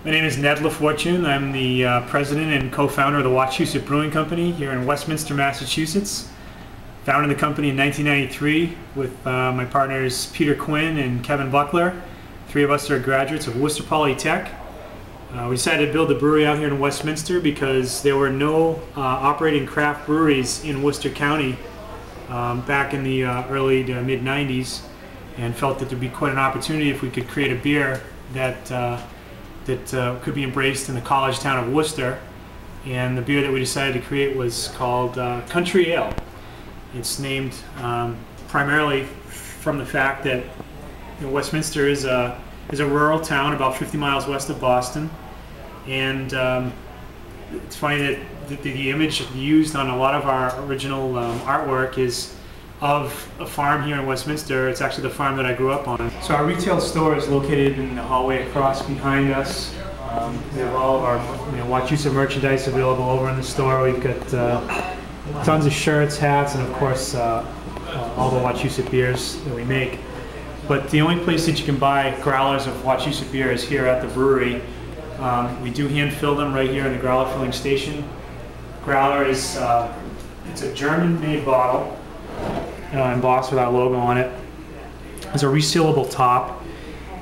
My name is Ned LaFortune. I'm the president and co-founder of the Wachusett Brewing Company here in Westminster, Massachusetts. Founded the company in 1993 with my partners Peter Quinn and Kevin Buckler. Three of us are graduates of Worcester Polytech. We decided to build a brewery out here in Westminster because there were no operating craft breweries in Worcester County back in the early to mid-90s, and felt that there'd be quite an opportunity if we could create a beer that could be embraced in the college town of Worcester. And the beer that we decided to create was called Country Ale. It's named primarily from the fact that Westminster is a rural town about 50 miles west of Boston, and it's funny that the image used on a lot of our original artwork is of a farm here in Westminster. It's actually the farm that I grew up on. So our retail store is located in the hallway across behind us. We have all of our Wachusett merchandise available over in the store. We've got tons of shirts, hats, and of course all the Wachusett beers that we make. But the only place that you can buy growlers of Wachusett beer is here at the brewery. We do hand fill them right here in the growler filling station. Growler is it's a German-made bottle, embossed with our logo on it. It's a resealable top,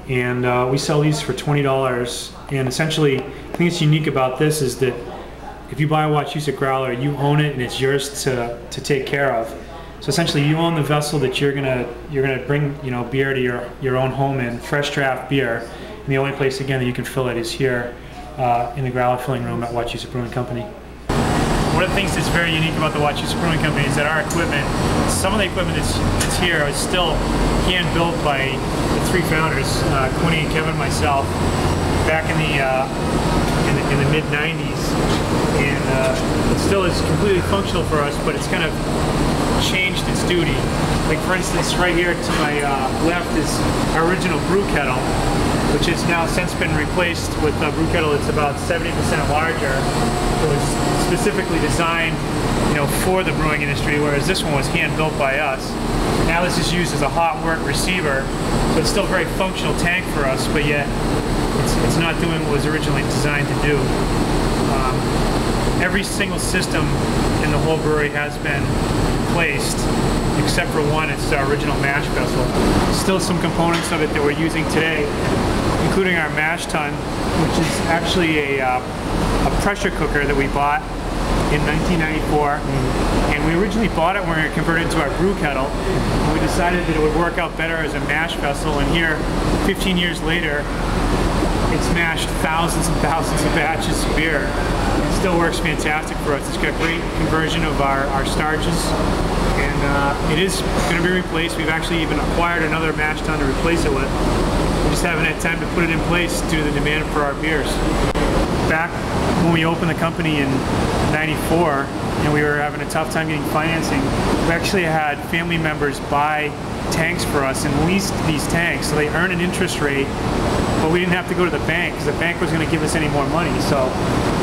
and we sell these for $20. And essentially, the thing that's unique about this is that if you buy a Wachusett growler, you own it and it's yours to take care of. So essentially, you own the vessel that you're gonna bring beer to your own home in, fresh draft beer. And the only place again that you can fill it is here in the growler filling room at Wachusett Brewing Company. One of the things that's very unique about the Wachusett Brewing Company is that our equipment, some of the equipment that's here is still hand built by the three founders, Quinny and Kevin and myself, back in the mid-90s, and it still is completely functional for us, but it's kind of changed its duty. Like for instance, right here to my left is our original brew kettle, which has now since been replaced with a brew kettle that's about 70% larger. It was specifically designed, for the brewing industry, whereas this one was hand built by us. Now this is used as a hot work receiver, so it's still a very functional tank for us, but yet it's not doing what it was originally designed to do. Every single system in the whole brewery has been replaced, except for one. It's our original mash vessel. Still some components of it that we're using today, including our mash tun, which is actually a pressure cooker that we bought in 1994. And we originally bought it when we were converted to our brew kettle. And we decided that it would work out better as a mash vessel, and here, 15 years later, it's mashed thousands and thousands of batches of beer. It still works fantastic for us. It's got great conversion of our starches, and it is going to be replaced. We've actually even acquired another mash tun to replace it with. We just haven't had time to put it in place due to the demand for our beers. Back when we opened the company in '94 and we were having a tough time getting financing, we actually had family members buy tanks for us and leased these tanks, so they earn an interest rate, but we didn't have to go to the bank because the bank was going to give us any more money. So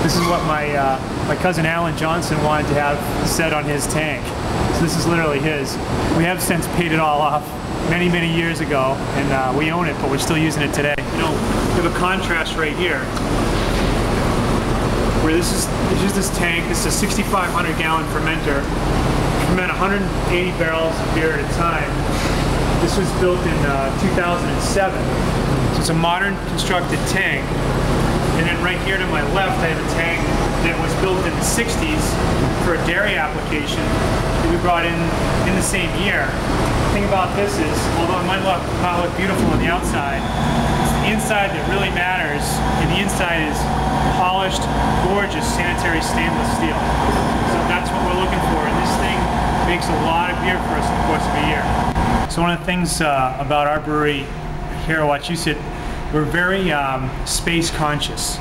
this is what my cousin Alan Johnson wanted to have set on his tank. So this is literally his. We have since paid it all off many years ago, and we own it, but we're still using it today. We have a contrast right here, where this is this tank. This is a 6,500 gallon fermenter. We ferment 180 barrels of beer at a time. This was built in 2007. So it's a modern constructed tank. And then right here to my left, I have a tank that was built in the 60s for a dairy application that we brought in the same year. The thing about this is, although it might not look beautiful on the outside, it's the inside that really matters, and the inside is polished, gorgeous, sanitary stainless steel. So that's what we're looking for, and this thing makes a lot of beer for us in the course of a year. So one of the things about our brewery here at Wachusett, we're very space conscious,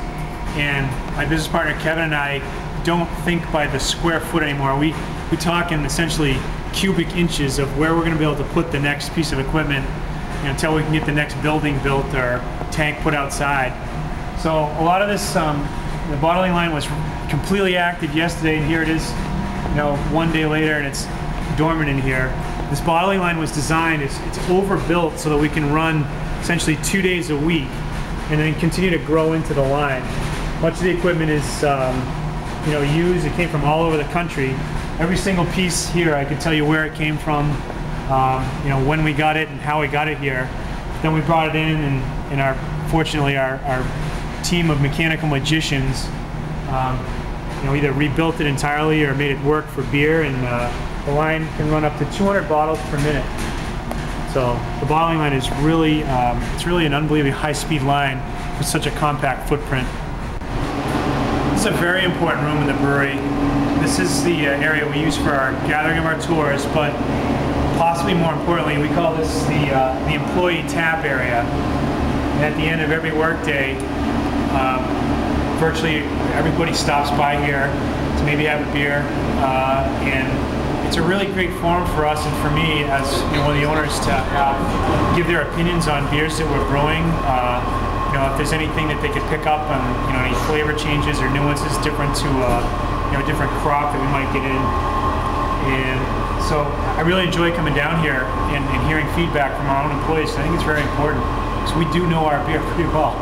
and my business partner Kevin and I don't think by the square foot anymore. We talk in essentially cubic inches of where we're going to be able to put the next piece of equipment until we can get the next building built or tank put outside. So a lot of this, the bottling line was completely active yesterday, and here it is, one day later, and it's dormant in here. This bottling line was designed, it's overbuilt so that we can run essentially 2 days a week. and then continue to grow into the line. Much of the equipment is used. It came from all over the country. Every single piece here, I could tell you where it came from, when we got it and how we got it here. Then we brought it in, and fortunately our team of mechanical magicians either rebuilt it entirely or made it work for beer, and the line can run up to 200 bottles per minute. So the bottling line is really, it's really an unbelievably high-speed line with such a compact footprint. It's a very important room in the brewery. This is the area we use for our gathering of our tours, but possibly more importantly, we call this the employee tap area. And at the end of every workday, virtually everybody stops by here to maybe have a beer, and it's a really great forum for us and for me as one of the owners to give their opinions on beers that we're brewing. If there's anything that they could pick up on, any flavor changes or nuances different to a different crop that we might get in. And so I really enjoy coming down here and hearing feedback from our own employees. I think it's very important because we do know our beer pretty well.